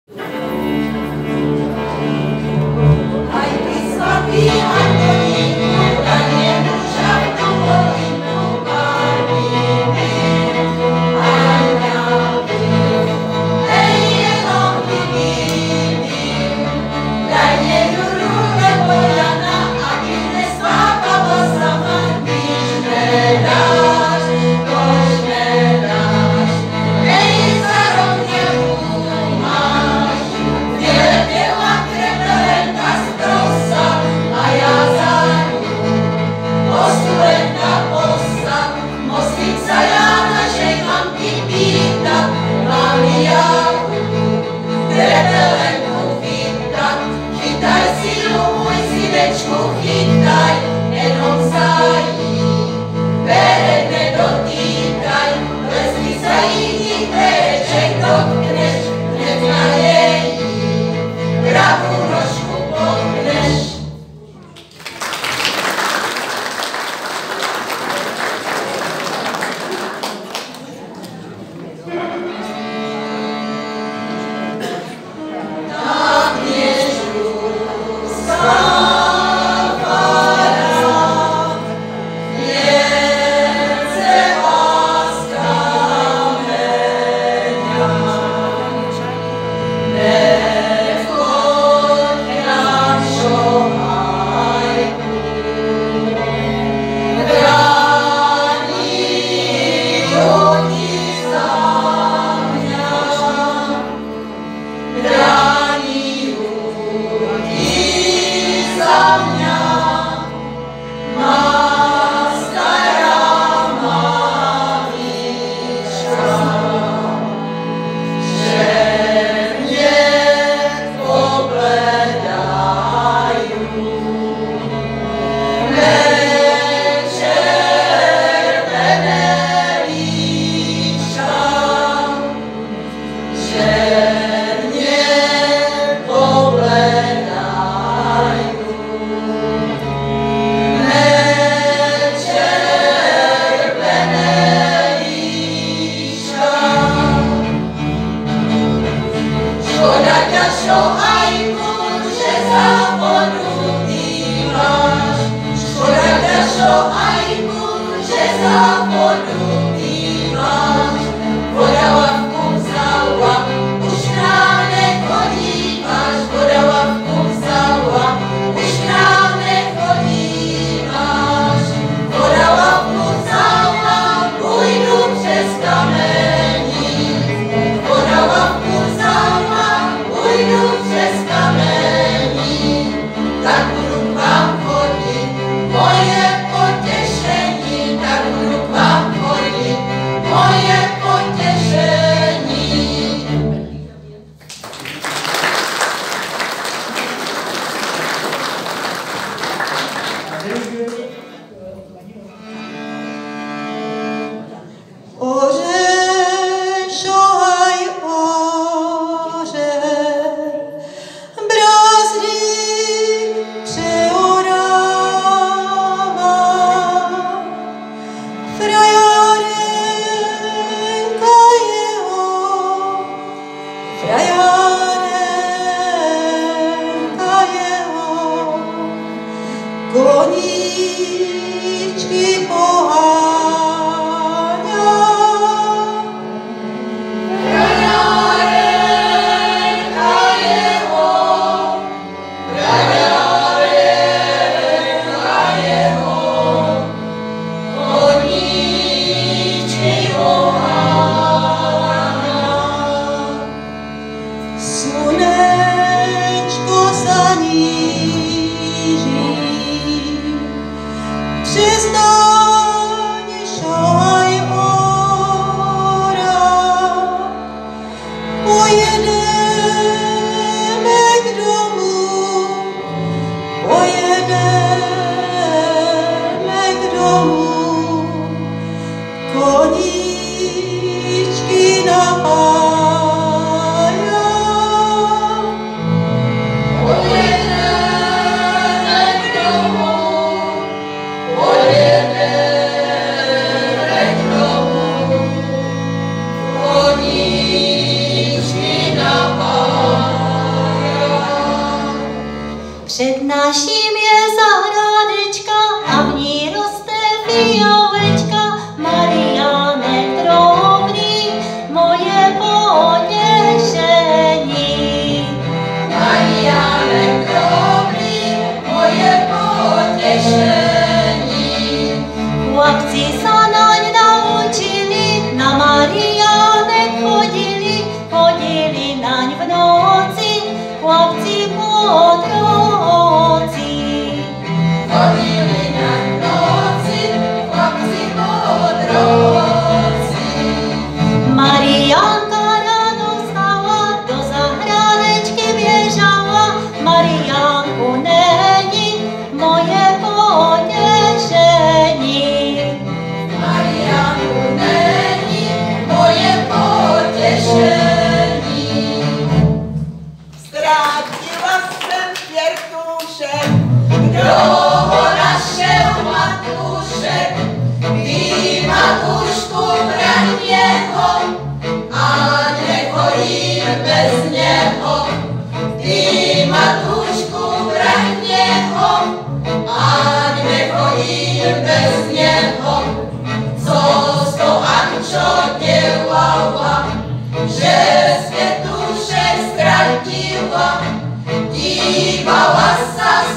Daš, Naším je zahradečka a v ní roste fialečka. Mariánek drobný, moje potěšení. Mariánek drobný, moje potěšení. Chlapci sa naň naučili, na Mariánek chodili, chodili naň v noci, chlapci po troci. Chodili naň v noci, chlapci po troci. Mariánka ráno stala, do zahradečky běžala. Mariánku není, moje potěšení. Mariánku není, moje potěšení. Ztratila jsem pěrtušek, Kdo ho našel, Matušek? Ty, Matušku, braň jeho, ať nechodím bez něho. Ty, Matušku, braň jeho, ať nechodím bez něho. Co to Ančo dělala, že zpětušek ztratila, dívala sa z